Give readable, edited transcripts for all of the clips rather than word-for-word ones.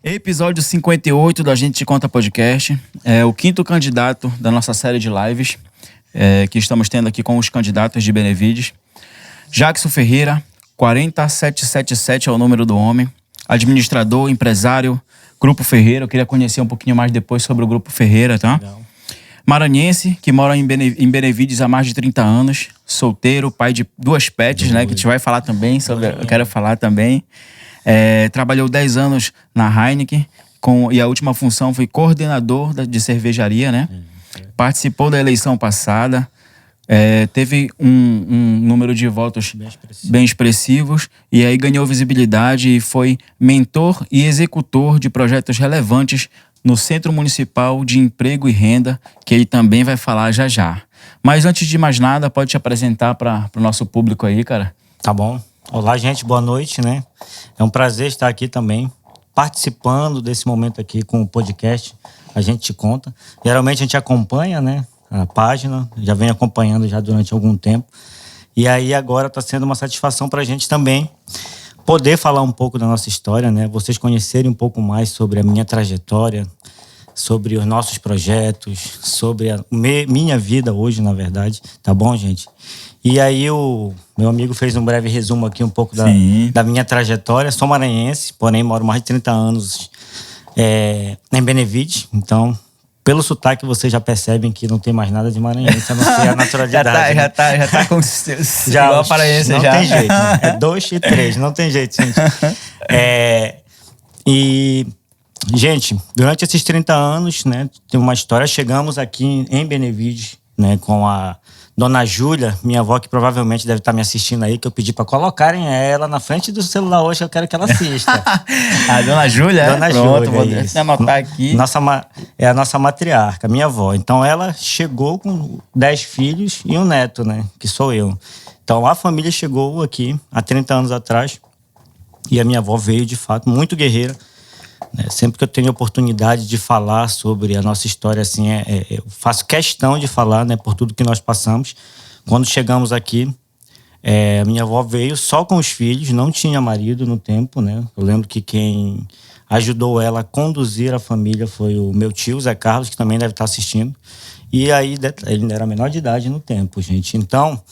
Episódio 58 do A Gente Te Conta Podcast. É o quinto candidato da nossa série de lives que estamos tendo aqui com os candidatos de Benevides. Jackson Ferreira, 40777 é o número do homem. Administrador, empresário, Grupo Ferreira. Eu queria conhecer um pouquinho mais depois sobre o Grupo Ferreira, tá? Legal. Maranhense, que mora em Benevides há mais de 30 anos. Solteiro, pai de 2 pets, né? Que a gente vai falar também sobre... Eu quero falar também. Trabalhou 10 anos na Heineken e a última função foi coordenador de cervejaria, né? Participou da eleição passada, teve um número de votos bem expressivos e aí ganhou visibilidade e foi mentor e executor de projetos relevantes no Centro Municipal de Emprego e Renda, que ele também vai falar já já. Mas antes de mais nada, pode te apresentar para o nosso público aí, cara? Tá bom. Olá, gente, boa noite, né? É um prazer estar aqui também, participando desse momento aqui com o podcast A Gente Te Conta. Geralmente a gente acompanha, né, a página, já vem acompanhando já durante algum tempo. E aí agora está sendo uma satisfação para a gente também poder falar um pouco da nossa história, né? Vocês conhecerem um pouco mais sobre a minha trajetória, sobre os nossos projetos, sobre a minha vida hoje, na verdade. Tá bom, gente? E aí o meu amigo fez um breve resumo aqui um pouco da minha trajetória. Sou maranhense, porém moro mais de 30 anos em Benevides. Então, pelo sotaque, vocês já percebem que não tem mais nada de maranhense, a não ser a naturalidade. já tá com igual maranhense não já. Não tem jeito, né? É 2 e 3, não tem jeito, gente. Gente, durante esses 30 anos, né, tem uma história. Chegamos aqui em Benevides, né, com a Dona Júlia, minha avó, que provavelmente deve estar me assistindo aí, que eu pedi para colocarem ela na frente do celular hoje, eu quero que ela assista. A Dona Júlia? Dona Pronto, Júlia, vou anotar aqui. É a nossa matriarca, minha avó. Então ela chegou com 10 filhos e um neto, né, que sou eu. Então a família chegou aqui há 30 anos atrás e a minha avó veio, de fato, muito guerreira. Sempre que eu tenho oportunidade de falar sobre a nossa história, assim, eu faço questão de falar, né, por tudo que nós passamos. Quando chegamos aqui, minha avó veio só com os filhos, não tinha marido no tempo, né? Eu lembro que quem ajudou ela a conduzir a família foi o meu tio, Zé Carlos, que também deve estar assistindo. E aí, ele era menor de idade no tempo, gente. Então,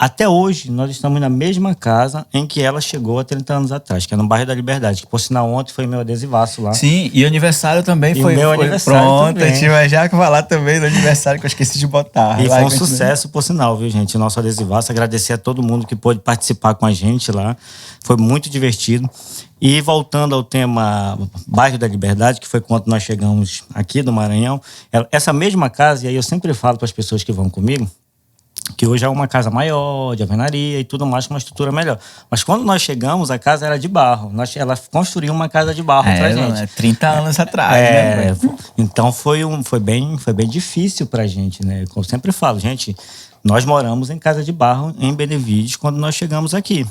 até hoje, nós estamos na mesma casa em que ela chegou há 30 anos atrás, que é no bairro da Liberdade, que por sinal ontem foi meu adesivaço lá. Sim, e o aniversário também foi. Meu aniversário pronto, também. A gente vai já falar também do aniversário que eu esqueci de botar. E foi um sucesso, por sinal, viu, gente? O nosso adesivaço. Agradecer a todo mundo que pôde participar com a gente lá. Foi muito divertido. E voltando ao tema bairro da Liberdade, que foi quando nós chegamos aqui do Maranhão, essa mesma casa, e aí eu sempre falo para as pessoas que vão comigo, que hoje é uma casa maior, de alvenaria e tudo mais, com uma estrutura melhor. Mas quando nós chegamos, a casa era de barro. Ela construiu uma casa de barro pra gente. 30 anos atrás, né? Então foi bem difícil pra gente, né? Como eu sempre falo, gente, nós moramos em casa de barro em Benevides quando nós chegamos aqui.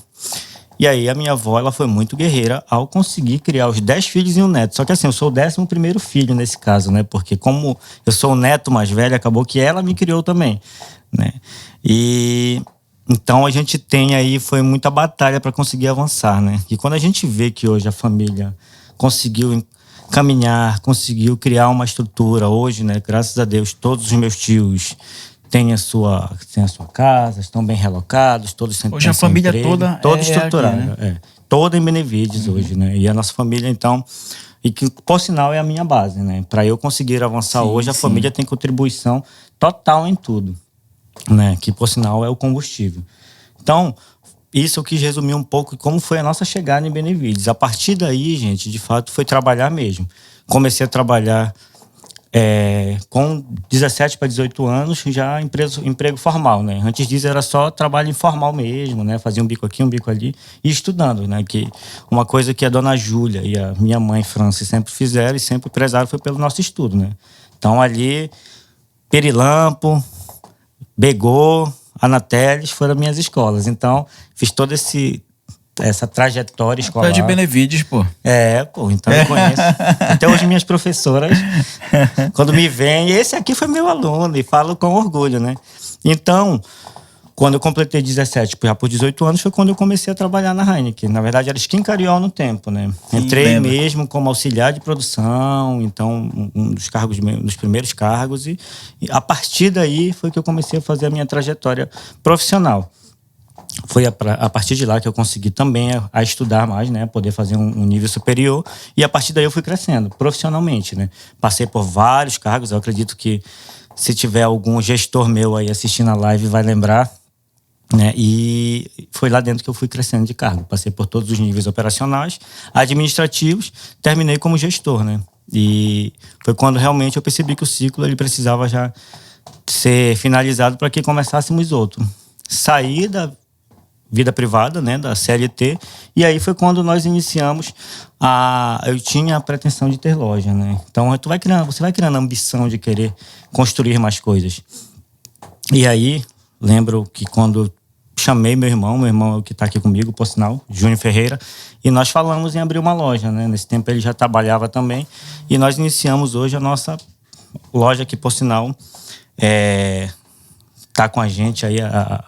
E aí a minha avó, ela foi muito guerreira ao conseguir criar os 10 filhos e um neto. Só que assim, eu sou o 11º filho nesse caso, né? Porque como eu sou o neto mais velho, acabou que ela me criou também, né? E então a gente tem aí, foi muita batalha para conseguir avançar, né? E quando a gente vê que hoje a família conseguiu caminhar, conseguiu criar uma estrutura hoje, né? Graças a Deus, todos os meus tios têm a sua casa, estão bem relocados, todos têm hoje a família emprego, toda estruturada, aqui, né? Toda em Benevides hoje, né? E a nossa família, então, e que por sinal é a minha base, né? Para eu conseguir avançar hoje, a família tem contribuição total em tudo, né? Que por sinal é o combustível. Então, isso eu quis resumir um pouco como foi a nossa chegada em Benevides. A partir daí, gente, de fato, foi trabalhar mesmo. Comecei a trabalhar com 17 para 18 anos, já emprego formal, né? Antes disso era só trabalho informal mesmo, né? Fazia um bico aqui, um bico ali e estudando, né? Que uma coisa que a Dona Júlia e a minha mãe Francis sempre fizeram e sempre prezaram foi pelo nosso estudo, né? Então ali, Perilampo, Begô, Anateles foram minhas escolas. Então, fiz toda essa trajetória escolar. É de Benevides, pô. Então eu conheço. Até hoje minhas professoras, quando me veem, esse aqui foi meu aluno, e falo com orgulho, né? Então, Quando eu completei 17, já por 18 anos, foi quando eu comecei a trabalhar na Heineken. Na verdade, era Skin Cariol no tempo, né? Sim, Entrei lembro. mesmo como auxiliar de produção, então um dos cargos, dos primeiros cargos. E a partir daí foi que eu comecei a fazer a minha trajetória profissional. Foi a partir de lá que eu consegui também a estudar mais, né? Poder fazer um nível superior. E a partir daí eu fui crescendo profissionalmente, né? Passei por vários cargos. Eu acredito que se tiver algum gestor meu aí assistindo a live vai lembrar, né? E foi lá dentro que eu fui crescendo de cargo. Passei por todos os níveis operacionais, administrativos, terminei como gestor, né? E foi quando realmente eu percebi que o ciclo ele precisava já ser finalizado para que começássemos outro. Saí da vida privada, né, da CLT, e aí foi quando nós iniciamos eu tinha a pretensão de ter loja, né? Então você vai criando a ambição de querer construir mais coisas. E aí lembro que quando eu chamei meu irmão é o que está aqui comigo, por sinal, Júnior Ferreira, e nós falamos em abrir uma loja, né? Nesse tempo ele já trabalhava também, e nós iniciamos hoje a nossa loja que, por sinal, tá com a gente aí, a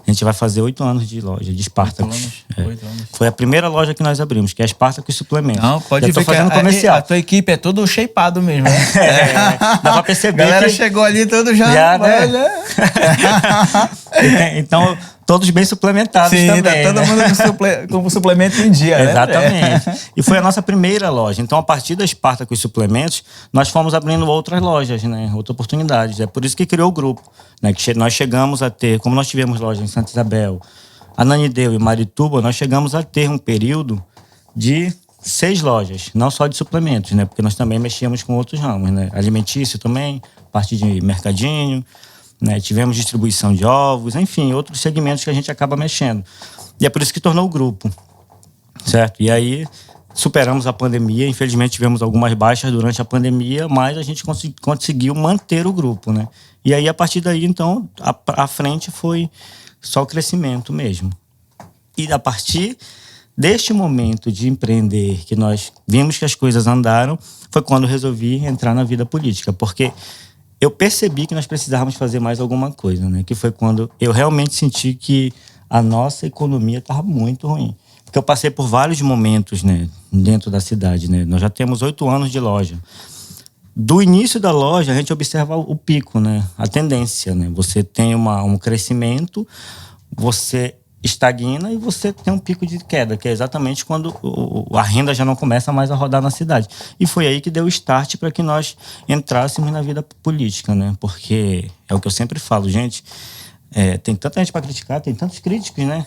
gente vai fazer 8 anos de loja, de Spartacus. 8 anos. Foi a primeira loja que nós abrimos, que é a Spartacus Suplementos. Não, pode Já tô ver que fazendo comercial. a tua equipe é todo shapeado mesmo, né? Dá pra perceber a galera que chegou ali todo já né? né? Então, todos bem suplementados. Sim, também, tá todo né? mundo com suplemento em dia, né? Exatamente. E foi a nossa primeira loja. Então, a partir da Spartacus Suplementos, nós fomos abrindo outras lojas, né? Outras oportunidades. É por isso que criou o grupo, né? Que nós chegamos a ter, como nós tivemos loja em Santa Isabel, Ananindeua e Marituba, nós chegamos a ter um período de 6 lojas, não só de suplementos, né? Porque nós também mexíamos com outros ramos, né? Alimentício também, parte de mercadinho, né? Tivemos distribuição de ovos, enfim, outros segmentos que a gente acaba mexendo. E é por isso que tornou o grupo, certo? E aí superamos a pandemia, infelizmente tivemos algumas baixas durante a pandemia, mas a gente conseguiu manter o grupo, né? E aí a partir daí, então, a frente foi só o crescimento mesmo. E a partir deste momento de empreender, que nós vimos que as coisas andaram, foi quando resolvi entrar na vida política, porque eu percebi que nós precisávamos fazer mais alguma coisa, né? Que foi quando eu realmente senti que a nossa economia estava muito ruim. Porque eu passei por vários momentos, né, dentro da cidade, né? Nós já temos 8 anos de loja. Do início da loja, a gente observa o pico, né? A tendência, né? Você tem um crescimento, você estagna e você tem um pico de queda, que é exatamente quando a renda já não começa mais a rodar na cidade. E foi aí que deu o start para que nós entrássemos na vida política, né? Porque é o que eu sempre falo, gente, tem tanta gente para criticar, tem tantos críticos, né?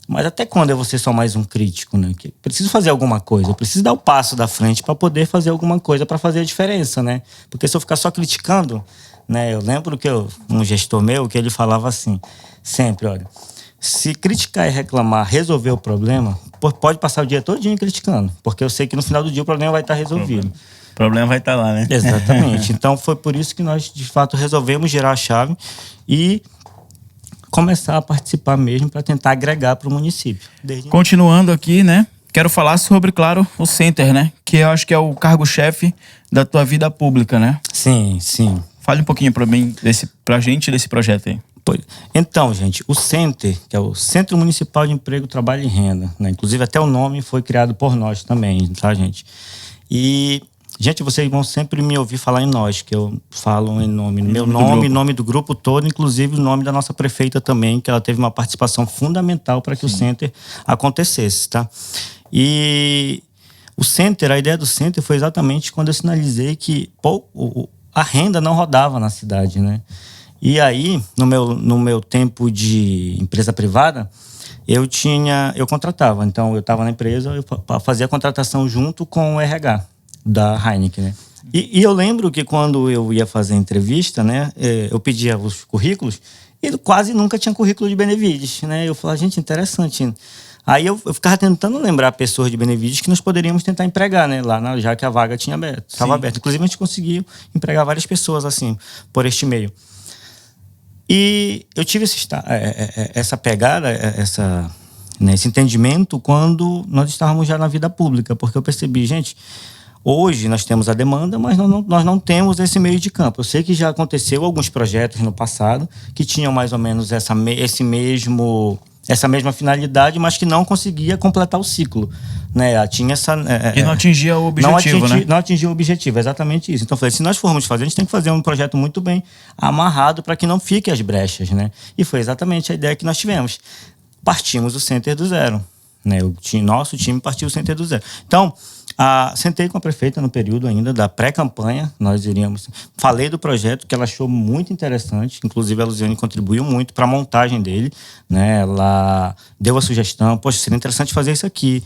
Mas até quando é você só mais um crítico, né? Que preciso fazer alguma coisa, eu preciso dar o passo da frente para poder fazer alguma coisa, para fazer a diferença, né? Porque se eu ficar só criticando, né? Eu lembro que um gestor meu, que ele falava assim, sempre, olha, se criticar e reclamar, resolver o problema, pode passar o dia todinho criticando, porque eu sei que no final do dia o problema vai estar resolvido. O problema vai estar lá, né? Exatamente. Então foi por isso que nós, de fato, resolvemos girar a chave e começar a participar mesmo para tentar agregar para o município. Continuando aqui, né? Quero falar sobre, claro, o Center, né? Que eu acho que é o cargo-chefe da tua vida pública, né? Sim, sim. Fale um pouquinho pra gente desse projeto aí. Então, gente, o Center, que é o Centro Municipal de Emprego, Trabalho e Renda, né? Inclusive até o nome foi criado por nós também, tá, gente? E, gente, vocês vão sempre me ouvir falar em nós, que eu falo em nome, meu nome, em nome do grupo todo, inclusive o nome da nossa prefeita também, que ela teve uma participação fundamental para que o Center acontecesse, tá? E o Center, a ideia do Center foi exatamente quando eu sinalizei que a renda não rodava na cidade, né? E aí, no meu tempo de empresa privada, eu contratava. Então, eu estava na empresa, eu fazia a contratação junto com o RH da Heineken, né? E eu lembro que quando eu ia fazer a entrevista, né, eu pedia os currículos e quase nunca tinha currículo de Benevides, né? Eu falava, gente, interessante. Aí eu ficava tentando lembrar pessoas de Benevides que nós poderíamos tentar empregar, né? Lá, já que a vaga estava aberta. Inclusive, a gente conseguiu empregar várias pessoas, assim, por este meio. E eu tive essa pegada, esse entendimento quando nós estávamos já na vida pública, porque eu percebi, gente, Hoje nós temos a demanda, mas nós não temos esse meio de campo. Eu sei que já aconteceu alguns projetos no passado que tinham mais ou menos essa mesma finalidade, mas que não conseguia completar o ciclo, né? Tinha essa... E não atingia o objetivo, né? Não atingia o objetivo, exatamente isso. Então eu falei, se nós formos fazer, a gente tem que fazer um projeto muito bem amarrado para que não fique as brechas, né? E foi exatamente a ideia que nós tivemos. Partimos o Center do zero, né? Nosso time partiu o Center do zero. Então, sentei com a prefeita no período ainda da pré-campanha, falei do projeto que ela achou muito interessante, inclusive a Luziane contribuiu muito para a montagem dele, né? Ela deu a sugestão, poxa, seria interessante fazer isso aqui.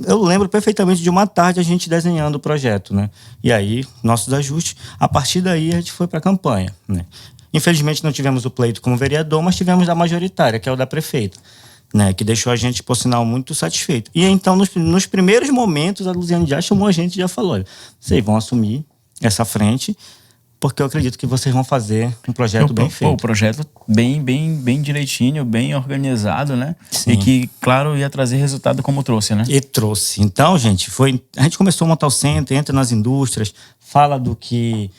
Eu lembro perfeitamente de uma tarde a gente desenhando o projeto, né? E aí, nossos ajustes, a partir daí a gente foi para a campanha, né? Infelizmente não tivemos o pleito como vereador, mas tivemos da majoritária, que é o da prefeita, né, que deixou a gente, por sinal, muito satisfeito. E então, nos primeiros momentos, a Luziane já chamou a gente e já falou, olha, vocês vão assumir essa frente, porque eu acredito que vocês vão fazer um projeto bem feito. O projeto bem direitinho, bem organizado, né? Sim. E que, claro, ia trazer resultado como trouxe, né? E trouxe. Então, gente, a gente começou a montar o Center, entra nas indústrias, fala do que...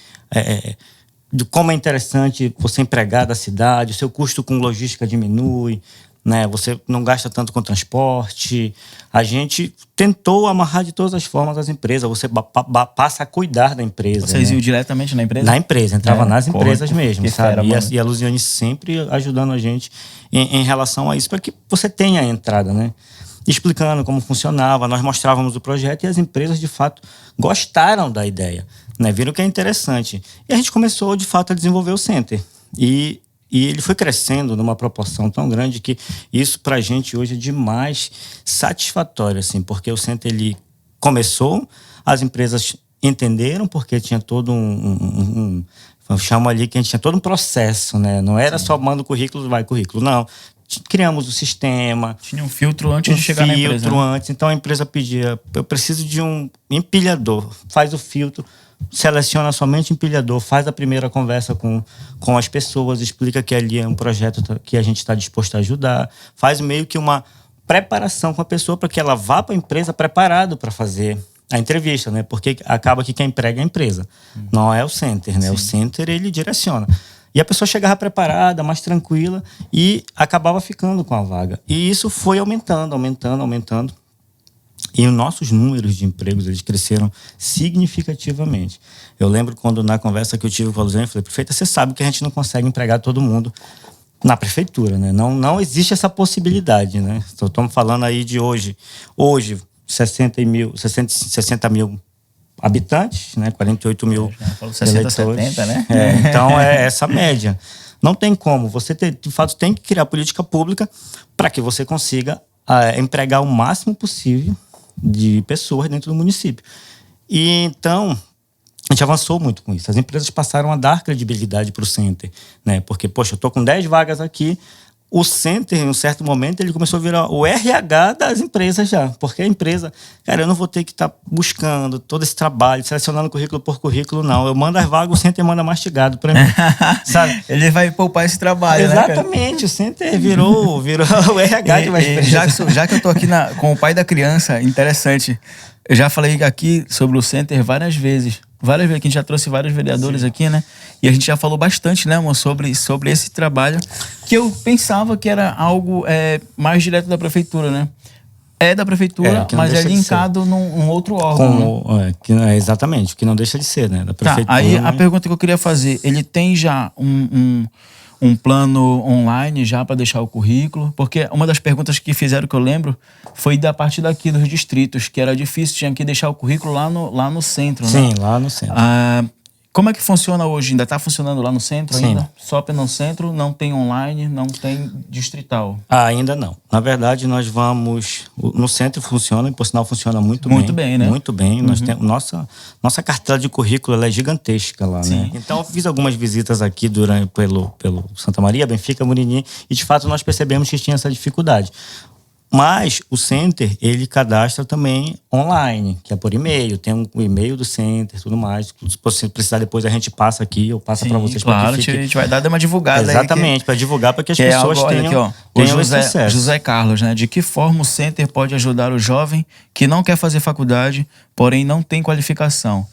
de como é interessante você empregar da cidade, o seu custo com logística diminui, né? Você não gasta tanto com transporte. A gente tentou amarrar de todas as formas as empresas. Você passa a cuidar da empresa. Vocês né? iam diretamente na empresa? Na empresa, entrava nas empresas mesmo, sabe? Fera, e a Luziane sempre ajudando a gente em relação a isso, para que você tenha a entrada, né? Explicando como funcionava, nós mostrávamos o projeto e as empresas, de fato, gostaram da ideia, né? Viram que é interessante. E a gente começou, de fato, a desenvolver o Center. E ele foi crescendo numa proporção tão grande que isso pra gente hoje é demais satisfatório, assim, porque o Center, ele começou, as empresas entenderam, porque tinha todo eu chamo ali que a gente tinha todo um processo, né? Não era só manda o currículo, vai currículo, não. Criamos o sistema. Tinha um filtro antes de chegar na empresa. Antes. Então a empresa pedia, eu preciso de um empilhador, faz o filtro, seleciona somente empilhador, faz a primeira conversa com as pessoas, explica que ali é um projeto que a gente está disposto a ajudar, faz meio que uma preparação com a pessoa para que ela vá para a empresa preparado para fazer a entrevista, né? Porque acaba que quem emprega é a empresa, não é o Center, né? Sim. O Center, ele direciona. E a pessoa chegava preparada, mais tranquila e acabava ficando com a vaga. E isso foi aumentando. E os nossos números de empregos, eles cresceram significativamente. Eu lembro quando, na conversa que eu tive com a Luziane, eu falei, prefeita, você sabe que a gente não consegue empregar todo mundo na prefeitura, né? Não existe essa possibilidade, né? Estamos falando aí de hoje 60 mil habitantes, né? 48 mil falou 60, eleitores. 70, né? Então, é essa média. Não tem como. Você, de fato, tem que criar política pública para que você consiga empregar o máximo possível de pessoas dentro do município. E, então, a gente avançou muito com isso. As empresas passaram a dar credibilidade para o Center, né? Porque, poxa, eu estou com 10 vagas aqui. O Center, em um certo momento, ele começou a virar o RH das empresas já. Porque a empresa, cara, eu não vou ter que estar buscando todo esse trabalho, selecionando currículo por currículo, não. Eu mando as vagas, o Center manda mastigado para mim, sabe? Ele vai poupar esse trabalho, exatamente, né, o Center virou o RH de uma empresa. Já que eu tô aqui com o pai da criança, interessante. Eu já falei aqui sobre o Center várias vezes. Várias vezes, que a gente já trouxe vários vereadores aqui, né? E a gente já falou bastante, né, amor, sobre esse trabalho, que eu pensava que era algo mais direto da prefeitura, né? É da prefeitura, mas é linkado num outro órgão. Exatamente, que não deixa de ser, né? Da prefeitura. Tá, aí a pergunta que eu queria fazer, ele tem já um plano online já para deixar o currículo? Porque uma das perguntas que fizeram, que eu lembro, foi da parte daqui dos distritos, que era difícil, tinha que deixar o currículo lá no centro, né? Sim, lá no centro. Como é que funciona hoje? Ainda está funcionando lá no centro? Sim. Ainda? Só no centro, não tem online, não tem distrital? Ainda não. Na verdade, nós vamos... No centro funciona, e por sinal funciona muito bem. Muito bem, né? Muito bem. Nós temos, nossa cartela de currículo, ela é gigantesca lá, né? Então, eu fiz algumas visitas aqui pelo Santa Maria, Benfica, Murinim, e de fato nós percebemos que tinha essa dificuldade. Mas o Center, ele cadastra também online, que é por e-mail. Tem o e-mail do Center e tudo mais. Se você precisar, depois a gente passa aqui, eu passo para vocês. Claro, a gente vai dar uma divulgada. Exatamente, para divulgar, para que as pessoas tenham esse sucesso. José Carlos, né? De que forma o Center pode ajudar o jovem que não quer fazer faculdade, porém não tem qualificação?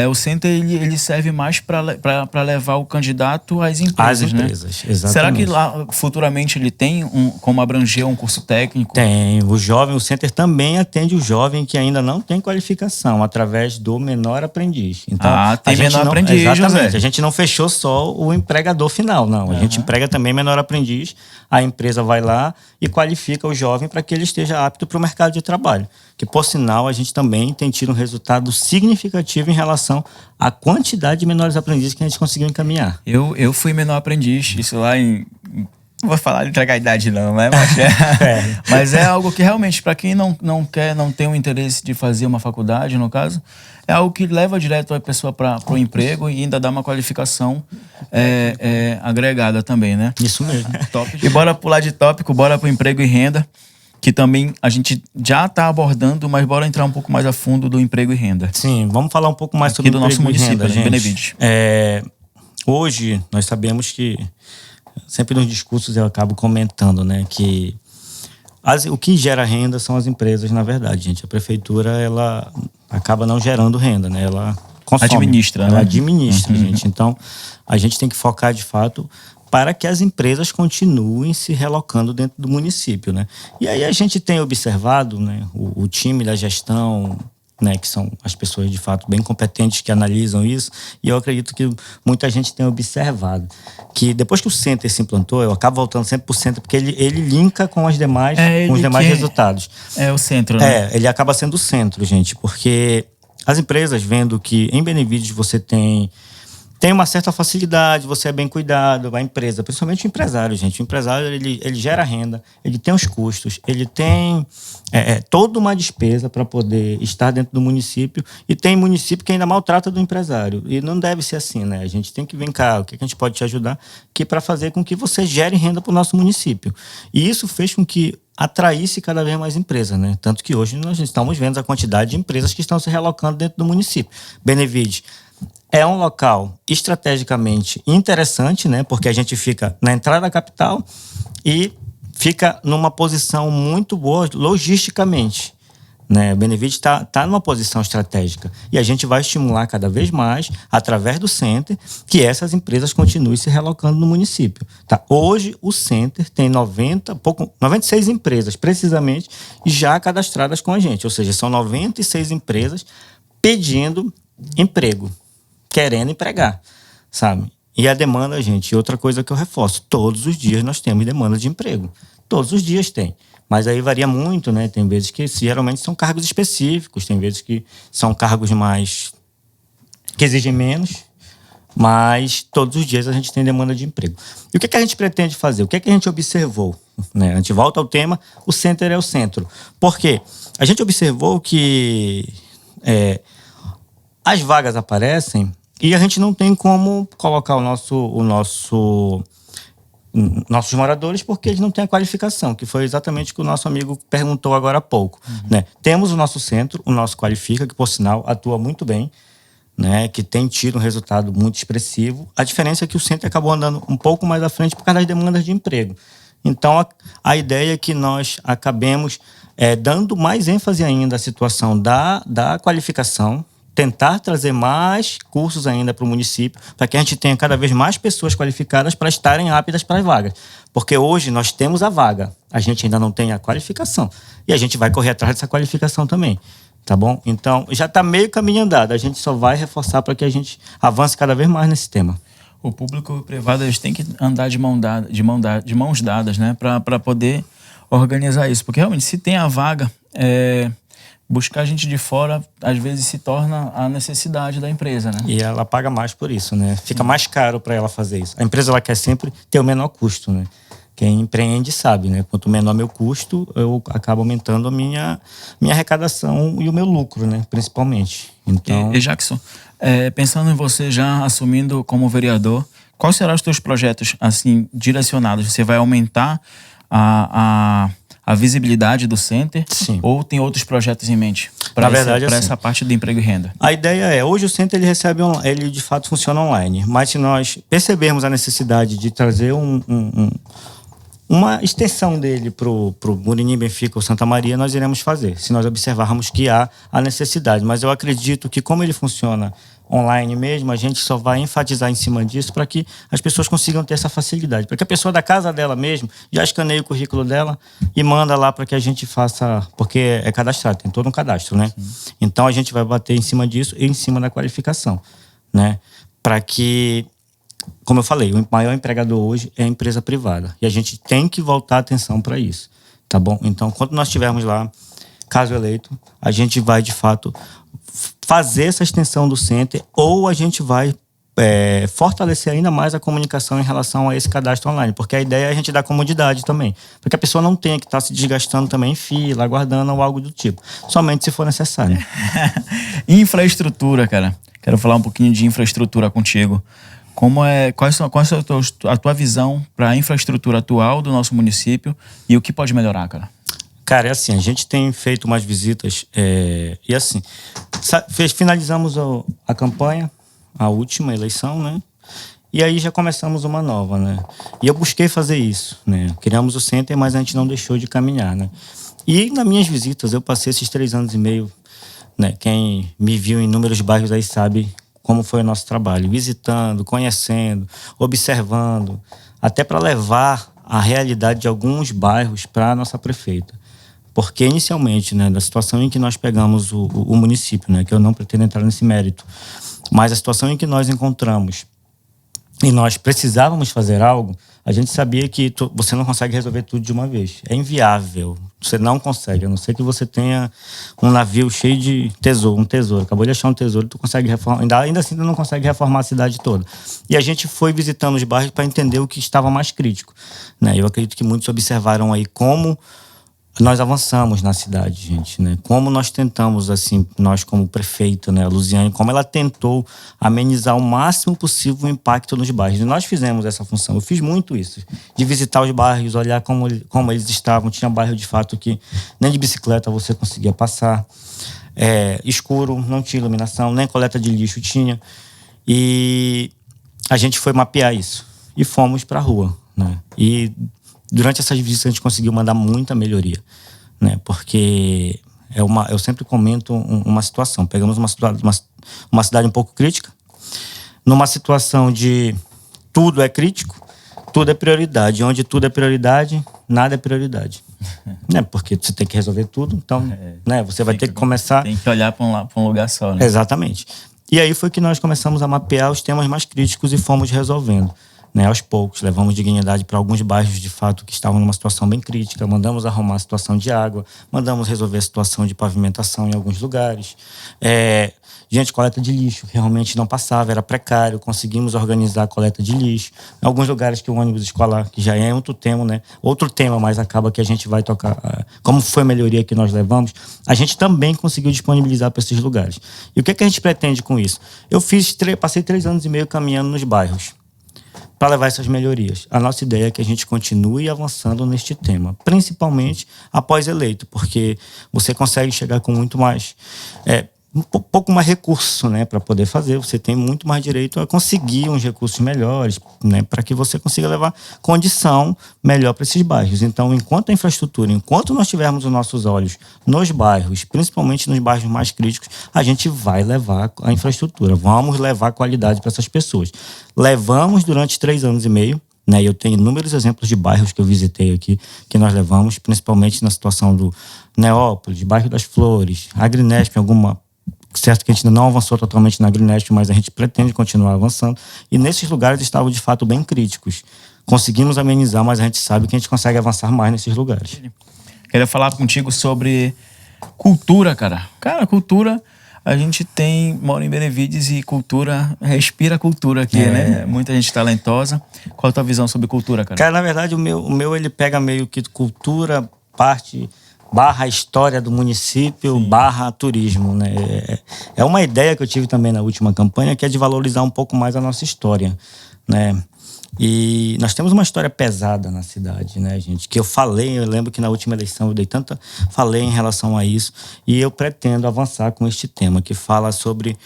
O Center, ele serve mais para levar o candidato às empresas, né? Exatamente. Será que lá, futuramente, ele tem como abranger um curso técnico? Tem. O Center também atende o jovem que ainda não tem qualificação, através do menor aprendiz. Então, tem menor aprendiz, exatamente. José. A gente não fechou só o empregador final, não. A gente emprega também menor aprendiz. A empresa vai lá e qualifica o jovem para que ele esteja apto para o mercado de trabalho. Que, por sinal, a gente também tem tido um resultado significativo em relação à quantidade de menores aprendizes que a gente conseguiu encaminhar. Eu fui menor aprendiz, isso lá em... Não vou falar de entregar a idade não, né? Mas é algo que realmente, para quem não tem o interesse de fazer uma faculdade, no caso, é algo que leva direto a pessoa para o emprego e ainda dá uma qualificação agregada também, né? Isso mesmo. Top. E bora pular de tópico, bora para o emprego e renda, que também a gente já está abordando, mas bora entrar um pouco mais a fundo do emprego e renda. Sim, vamos falar um pouco mais sobre do nosso município, renda, né? Benevides. Hoje, nós sabemos que, sempre nos discursos eu acabo comentando, né, que o que gera renda são as empresas, na verdade, gente. A prefeitura, ela acaba não gerando renda, né? Ela consome. Administra, gente. Então, a gente tem que focar, de fato, para que as empresas continuem se relocando dentro do município, né? E aí a gente tem observado, né, o time da gestão, né, que são as pessoas, de fato, bem competentes que analisam isso, e eu acredito que muita gente tem observado que depois que o Center se implantou, eu acabo voltando sempre para o Center, porque ele linka com os demais resultados. É o centro, né? Ele acaba sendo o centro, gente, porque as empresas, vendo que em Benevides você tem uma certa facilidade, você é bem cuidado, a empresa, principalmente o empresário, gente. O empresário, ele gera renda, ele tem os custos, ele tem toda uma despesa para poder estar dentro do município, e tem município que ainda maltrata do empresário. E não deve ser assim, né? A gente tem que vir cá, o que a gente pode te ajudar, que para fazer com que você gere renda para o nosso município. E isso fez com que atraísse cada vez mais empresas, né? Tanto que hoje nós estamos vendo a quantidade de empresas que estão se relocando dentro do município. Benevides é um local estrategicamente interessante, né? Porque a gente fica na entrada da capital e fica numa posição muito boa logisticamente, né? Benevides está numa posição estratégica, e a gente vai estimular cada vez mais, através do Center, que essas empresas continuem se relocando no município. Tá? Hoje o Center tem 96 empresas, precisamente, já cadastradas com a gente. Ou seja, são 96 empresas pedindo emprego, querendo empregar, sabe? E a demanda, gente, outra coisa que eu reforço, todos os dias nós temos demanda de emprego. Todos os dias tem. Mas aí varia muito, né? Tem vezes que geralmente são cargos específicos, tem vezes que são cargos mais que exigem menos, mas todos os dias a gente tem demanda de emprego. E o que a gente pretende fazer? O que a gente observou? Né? A gente volta ao tema, o Center é o centro. Por quê? A gente observou que as vagas aparecem e a gente não tem como colocar nossos moradores, porque eles não têm a qualificação, que foi exatamente o que o nosso amigo perguntou agora há pouco. Né? Temos o nosso centro, o nosso Qualifica, que por sinal atua muito bem, né? Que tem tido um resultado muito expressivo. A diferença é que o centro acabou andando um pouco mais à frente por causa das demandas de emprego. Então a ideia é que nós acabemos dando mais ênfase ainda à situação da qualificação, tentar trazer mais cursos ainda para o município, para que a gente tenha cada vez mais pessoas qualificadas para estarem aptas para as vagas. Porque hoje nós temos a vaga, a gente ainda não tem a qualificação. E a gente vai correr atrás dessa qualificação também, tá bom? Então, já está meio caminho andado, a gente só vai reforçar para que a gente avance cada vez mais nesse tema. O público e o privado, eles têm que andar de mãos dadas, né? Para poder organizar isso. Porque realmente, se tem a vaga, buscar gente de fora, às vezes, se torna a necessidade da empresa, né? E ela paga mais por isso, né? Fica mais caro para ela fazer isso. A empresa, ela quer sempre ter o menor custo, né? Quem empreende sabe, né? Quanto menor meu custo, eu acabo aumentando a minha arrecadação e o meu lucro, né? Principalmente. Então... E Jackson, pensando em você já assumindo como vereador, quais serão os teus projetos, assim, direcionados? Você vai aumentar a a visibilidade do Center? Sim. Ou tem outros projetos em mente? Para essa parte do emprego e renda. A ideia hoje o Center ele de fato funciona online, mas se nós percebermos a necessidade de trazer uma extensão dele pro Murinim, Benfica ou Santa Maria, nós iremos fazer, se nós observarmos que há a necessidade. Mas eu acredito que como ele funciona online mesmo, a gente só vai enfatizar em cima disso para que as pessoas consigam ter essa facilidade. Para que a pessoa da casa dela mesmo já escaneie o currículo dela e manda lá para que a gente faça, porque é cadastrado, tem todo um cadastro, né? Sim. Então a gente vai bater em cima disso e em cima da qualificação, né? Para que, como eu falei, o maior empregador hoje é a empresa privada. E a gente tem que voltar a atenção para isso, tá bom? Então, quando nós estivermos lá, caso eleito, a gente vai, de fato, fazer essa extensão do Center, ou a gente vai fortalecer ainda mais a comunicação em relação a esse cadastro online, porque a ideia é a gente dar comodidade também, para que a pessoa não tenha que estar se desgastando também em fila, aguardando ou algo do tipo, somente se for necessário. Infraestrutura, cara. Quero falar um pouquinho de infraestrutura contigo. Qual é a tua visão para a infraestrutura atual do nosso município e o que pode melhorar, cara? Cara, é assim, a gente tem feito umas visitas e assim, finalizamos a campanha, a última eleição, né? E aí já começamos uma nova, né? E eu busquei fazer isso, né? Criamos o Center, mas a gente não deixou de caminhar, né? E nas minhas visitas, eu passei esses 3 anos e meio, né? Quem me viu em inúmeros bairros aí sabe como foi o nosso trabalho, visitando, conhecendo, observando, até para levar a realidade de alguns bairros para a nossa prefeita. Porque inicialmente, né, da situação em que nós pegamos o município, né, que eu não pretendo entrar nesse mérito, mas a situação em que nós encontramos e nós precisávamos fazer algo, a gente sabia que você não consegue resolver tudo de uma vez. É inviável. Você não consegue, a não ser que você tenha um navio cheio de tesouro, acabou de achar um tesouro, tu consegue reformar, ainda assim tu não consegue reformar a cidade toda. E a gente foi visitando os bairros para entender o que estava mais crítico, né? Eu acredito que muitos observaram aí como nós avançamos na cidade, gente, né? Como nós tentamos, assim, nós como prefeito, né, a Luziane, como ela tentou amenizar o máximo possível o impacto nos bairros. E nós fizemos essa função. Eu fiz muito isso, de visitar os bairros, olhar como eles estavam. Tinha bairro, de fato, que nem de bicicleta você conseguia passar. Escuro, não tinha iluminação, nem coleta de lixo tinha. E a gente foi mapear isso. E fomos para a rua, né? E durante essas visitas a gente conseguiu mandar muita melhoria, né? Porque eu sempre comento uma situação. Pegamos uma cidade um pouco crítica, numa situação de tudo é crítico, tudo é prioridade. Onde tudo é prioridade, nada é prioridade. Né? Porque você tem que resolver tudo, então né? Você vai ter que começar... Tem que olhar para um lugar só, né? Exatamente. E aí foi que nós começamos a mapear os temas mais críticos e fomos resolvendo. Né, aos poucos, levamos dignidade para alguns bairros de fato que estavam numa situação bem crítica, mandamos arrumar a situação de água, mandamos resolver a situação de pavimentação em alguns lugares. Coleta de lixo, realmente não passava, era precário, conseguimos organizar a coleta de lixo. Em alguns lugares que o ônibus escolar, que já é outro tema, né? Outro tema, mas acaba que a gente vai tocar, como foi a melhoria que nós levamos, a gente também conseguiu disponibilizar para esses lugares. E o que a gente pretende com isso? Eu passei 3 anos e meio caminhando nos bairros para levar essas melhorias. A nossa ideia é que a gente continue avançando neste tema, principalmente após eleito, porque você consegue chegar com muito mais, um pouco mais recurso, né, para poder fazer. Você tem muito mais direito a conseguir uns recursos melhores, né, para que você consiga levar condição melhor para esses bairros. Então, enquanto nós tivermos os nossos olhos nos bairros, principalmente nos bairros mais críticos, a gente vai levar a infraestrutura, vamos levar qualidade para essas pessoas. Levamos durante 3 anos e meio, né? Eu tenho inúmeros exemplos de bairros que eu visitei aqui, que nós levamos, principalmente na situação do Neópolis, bairro das Flores, Agrinesp, certo que a gente ainda não avançou totalmente na Agrinesp, mas a gente pretende continuar avançando. E nesses lugares estavam, de fato, bem críticos. Conseguimos amenizar, mas a gente sabe que a gente consegue avançar mais nesses lugares. Queria falar contigo sobre cultura, cara. Cara, cultura... A gente mora em Benevides e respira cultura aqui, né? Muita gente talentosa. Qual a tua visão sobre cultura, cara? Cara, na verdade, o meu ele pega meio que cultura, parte... / história do município, / turismo, né? É uma ideia que eu tive também na última campanha, que é de valorizar um pouco mais a nossa história, né? E nós temos uma história pesada na cidade, né, gente? Que eu lembro que na última eleição falei em relação a isso. E eu pretendo avançar com este tema, que fala sobre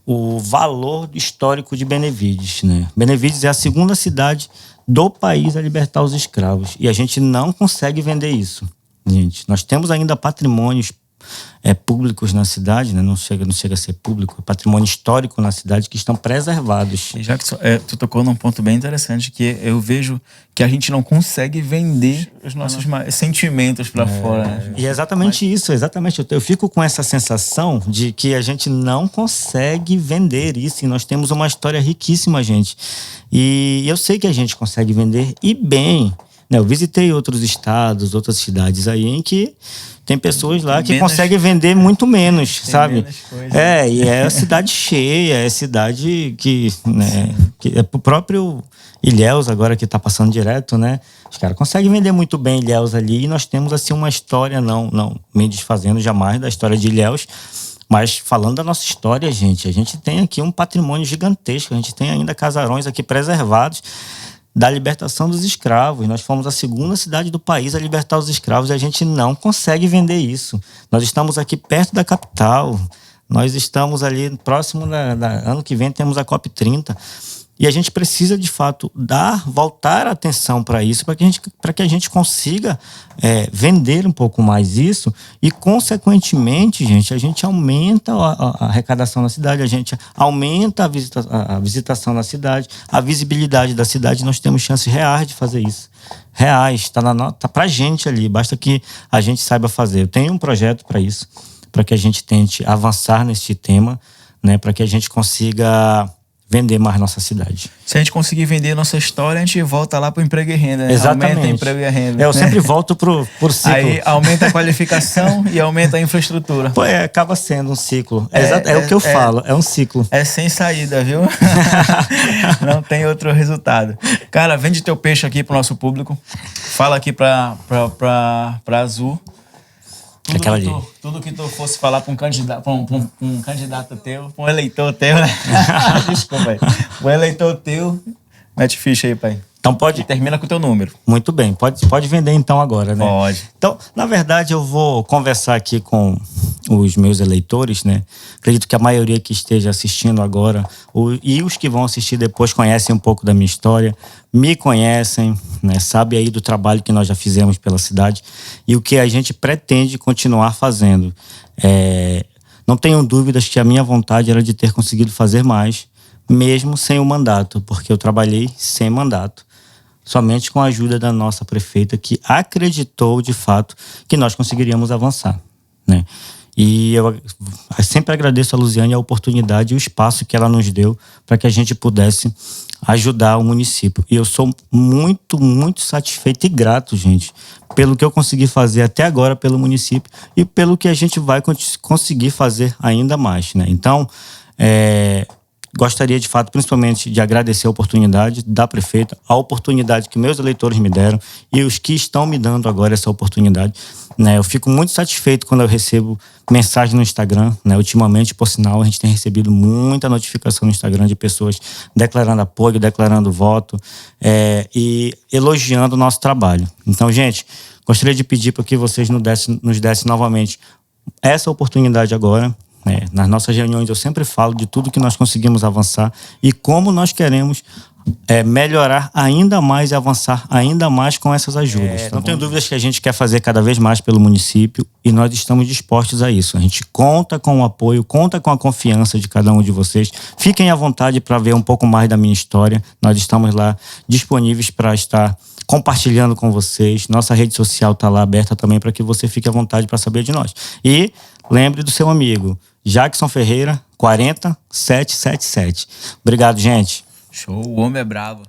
o valor histórico de Benevides, né? Benevides é a segunda cidade do país a libertar os escravos. E a gente não consegue vender isso, gente. Nós temos ainda patrimônios públicos na cidade, né? Não chega a ser público, é patrimônio histórico na cidade que estão preservados. E já que tu tocou num ponto bem interessante, que eu vejo que a gente não consegue vender os nossos sentimentos para fora. Né? E é exatamente isso, exatamente. Eu fico com essa sensação de que a gente não consegue vender isso, e nós temos uma história riquíssima, gente. E eu sei que a gente consegue vender, e bem. Eu visitei outros estados, outras cidades aí em que tem pessoas lá que conseguem vender muito menos, sabe? E é cidade cheia, é cidade que, né, que é pro próprio Ilhéus agora que tá passando direto, né? Os caras conseguem vender muito bem Ilhéus ali, e nós temos assim uma história, não me desfazendo jamais da história de Ilhéus, mas falando da nossa história, gente, a gente tem aqui um patrimônio gigantesco, a gente tem ainda casarões aqui preservados da libertação dos escravos. Nós fomos a segunda cidade do país a libertar os escravos e a gente não consegue vender isso. Nós estamos aqui perto da capital, nós estamos ali próximo ano que vem temos a COP30, e a gente precisa de fato voltar a atenção para isso, para que a gente consiga vender um pouco mais isso, e consequentemente, gente, a gente aumenta a arrecadação na cidade, a gente aumenta a visitação na cidade, a visibilidade da cidade. Nós temos chances reais de fazer isso. Reais, tá pra gente ali, basta que a gente saiba fazer. Eu tenho um projeto para isso, para que a gente tente avançar neste tema, né, para que a gente consiga vender mais nossa cidade. Se a gente conseguir vender nossa história, a gente volta lá pro emprego e renda. Né? Exatamente. Aumenta o emprego e a renda. Eu sempre volto pro ciclo. Aí aumenta a qualificação e aumenta a infraestrutura. Pô, acaba sendo um ciclo. É o que eu falo, é um ciclo. É sem saída, viu? Não tem outro resultado. Cara, vende teu peixe aqui pro nosso público. Fala aqui pra Azul. Tudo que tu fosse falar para um candidato, um candidato teu, para um eleitor teu, né? Desculpa aí. Um eleitor teu, mete ficha aí, pai. Então pode. E termina com o teu número. Muito bem. Pode vender então agora, né? Pode. Então, na verdade, eu vou conversar aqui com os meus eleitores, né? Acredito que a maioria que esteja assistindo agora, e os que vão assistir depois, conhecem um pouco da minha história, me conhecem, né? Sabe aí do trabalho que nós já fizemos pela cidade e o que a gente pretende continuar fazendo. Não tenho dúvidas que a minha vontade era de ter conseguido fazer mais, mesmo sem o mandato, porque eu trabalhei sem mandato, somente com a ajuda da nossa prefeita, que acreditou de fato que nós conseguiríamos avançar, né? E eu sempre agradeço a Luziane a oportunidade e o espaço que ela nos deu para que a gente pudesse ajudar o município. E eu sou muito, muito satisfeito e grato, gente, pelo que eu consegui fazer até agora pelo município e pelo que a gente vai conseguir fazer ainda mais, né? Então, gostaria de fato, principalmente, de agradecer a oportunidade da prefeita, a oportunidade que meus eleitores me deram e os que estão me dando agora essa oportunidade, né? Eu fico muito satisfeito quando eu recebo mensagem no Instagram, né? Ultimamente, por sinal, a gente tem recebido muita notificação no Instagram de pessoas declarando apoio, declarando voto, e elogiando o nosso trabalho. Então, gente, gostaria de pedir para que vocês nos dessem novamente essa oportunidade agora. Nas nossas reuniões eu sempre falo de tudo que nós conseguimos avançar e como nós queremos melhorar ainda mais e avançar ainda mais com essas ajudas. Não tenho dúvidas que a gente quer fazer cada vez mais pelo município e nós estamos dispostos a isso. A gente conta com o apoio, conta com a confiança de cada um de vocês. Fiquem à vontade para ver um pouco mais da minha história. Nós estamos lá disponíveis para estar compartilhando com vocês. Nossa rede social está lá aberta também para que você fique à vontade para saber de nós. E lembre do seu amigo Jackson Ferreira, 40777. Obrigado, gente. Show, o homem é bravo.